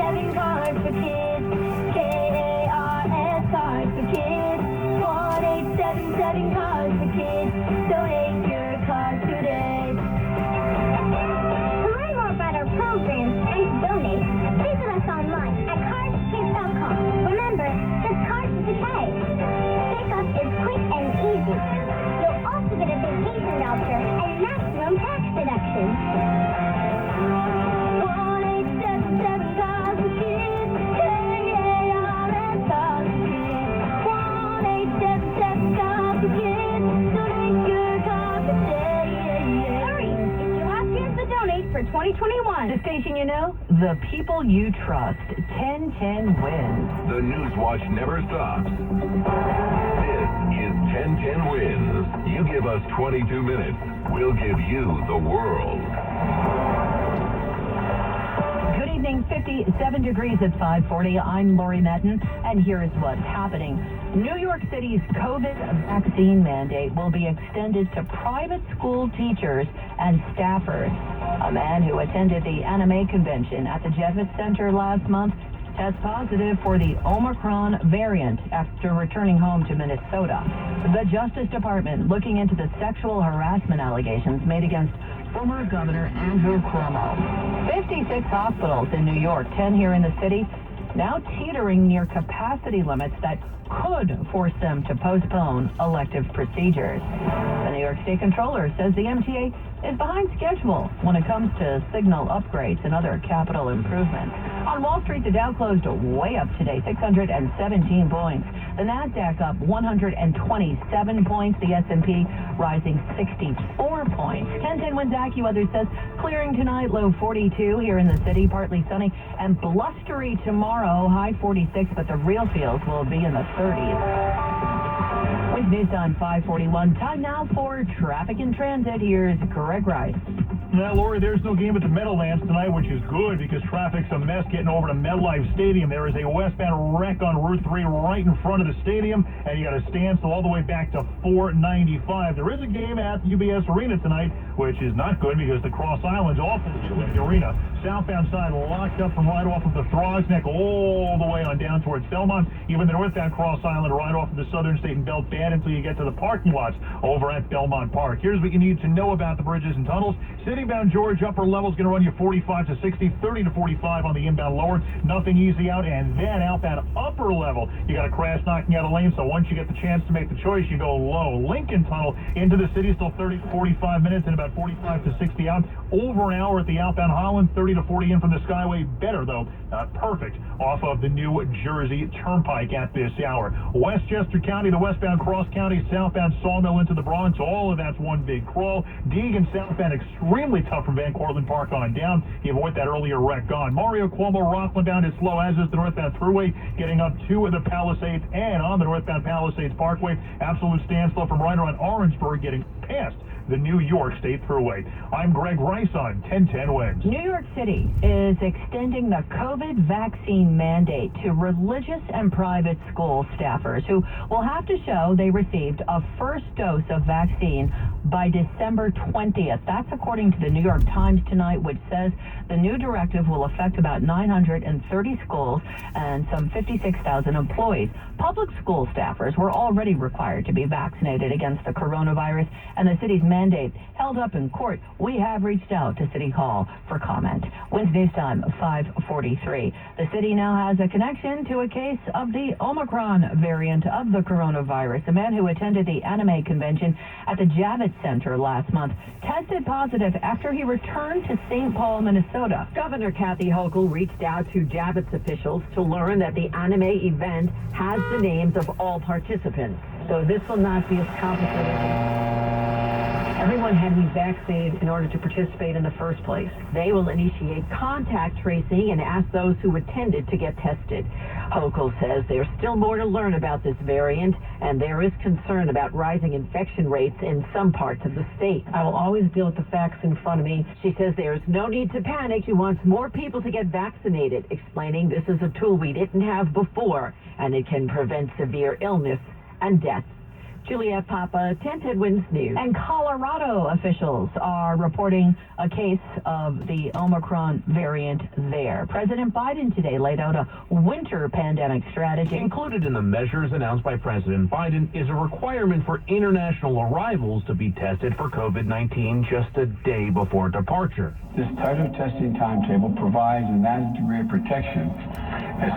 1-877 Cards for Kids. K-A-R-S Cards for Kids. 1-877 Cards for Kids. Donate your card today. To learn more about our programs and to donate, visit us online at cardsforkids.com. Remember, just cards with a K. Pickup is quick and easy. You'll also get a vacation voucher and maximum tax deduction. 1-877 Cards for Kids. K-A-R-S Cards for Kids. 1-877 Cards for Kids. Donate your card today. Hurry! It's your last chance to donate for 2021. The station you know, the people you trust. 1010 wins. The News Watch never stops. This is 1010 Wins. You give us 22 minutes, we'll give you the world. Good evening, 57 degrees at 5:40. I'm Lori Metten, and here's what's happening. New York City's COVID vaccine mandate will be extended to private school teachers and staffers. A man who attended the anime convention at the Javits Center last month test positive for the Omicron variant after returning home to Minnesota. The Justice Department looking into the sexual harassment allegations made against former Governor Andrew Cuomo. 56 hospitals in New York, 10 here in the city, now teetering near capacity limits that could force them to postpone elective procedures. The New York State Comptroller says the MTA is behind schedule when it comes to signal upgrades and other capital improvements. On Wall Street, the Dow closed way up today, 617 points. The Nasdaq up 127 points. The S&P rising 64 points. 1010 Wins AccuWeather says clearing tonight, low 42 here in the city, partly sunny and blustery tomorrow, high 46, but the real feels will be in the 30s. With news on 541, time now for traffic and transit. Here's Greg Rice. Now, Lori, there's no game at the Meadowlands tonight, which is good because traffic's a mess getting over to MetLife Stadium. There is a westbound wreck on Route 3 right in front of the stadium, and you got a standstill all the way back to 495. There is a game at UBS Arena tonight, which is not good because the Cross Island's awful in the arena. Southbound side locked up from right off of the Throgs Neck all the way on down towards Belmont. Even the northbound Cross Island right off of the Southern State and Belt bad until you get to the parking lots over at Belmont Park. Here's what you need to know about the bridges and tunnels. Citybound George upper level is going to run you 45 to 60, 30 to 45 on the inbound lower. Nothing easy out. And then outbound upper level, you got a crash knocking out a lane. So once you get the chance to make the choice, you go low. Lincoln Tunnel into the city, still 30 to 45 minutes and about 45 to 60 out. Over an hour at the outbound Holland, 30 to 40 in from the Skyway. Better, though, not perfect, off of the New Jersey Turnpike at this hour. Westchester County, the westbound Cross County, southbound Sawmill into the Bronx. All of that's one big crawl. Deegan southbound extremely tough from Van Cortlandt Park on down, even with that earlier wreck gone. Mario Cuomo Rockland bound is slow, as is the northbound Thruway, getting up to the Palisades and on the northbound Palisades Parkway. Absolute standstill from right around Orangeburg, getting past the New York State Thruway. I'm Greg Rice on 1010 Wins. New York City is extending the COVID vaccine mandate to religious and private school staffers who will have to show they received a first dose of vaccine by December 20th. That's according to the New York Times tonight, which says the new directive will affect about 930 schools and some 56,000 employees. Public school staffers were already required to be vaccinated against the coronavirus, and the city's mandate held up in court. We have reached out to City Hall for comment. Wednesday's time, 5:43. The city now has a connection to a case of the Omicron variant of the coronavirus. A man who attended the anime convention at the Javits Center last month tested positive after he returned to St. Paul, Minnesota. Governor Kathy Hochul reached out to Javits officials to learn that the anime event has the names of all participants. So this will not be as complicated. Everyone had to be vaccinated in order to participate in the first place. They will initiate contact tracing and ask those who attended to get tested. Hochul says there's still more to learn about this variant, and there is concern about rising infection rates in some parts of the state. I will always deal with the facts in front of me. She says there's no need to panic. She wants more people to get vaccinated, explaining this is a tool we didn't have before, and it can prevent severe illness and death. Juliet Papa, 10 Winds News. And Colorado officials are reporting a case of the Omicron variant there. President Biden today laid out a winter pandemic strategy. Included in the measures announced by President Biden is a requirement for international arrivals to be tested for COVID-19 just a day before departure. This tighter testing timetable provides an added degree of protection as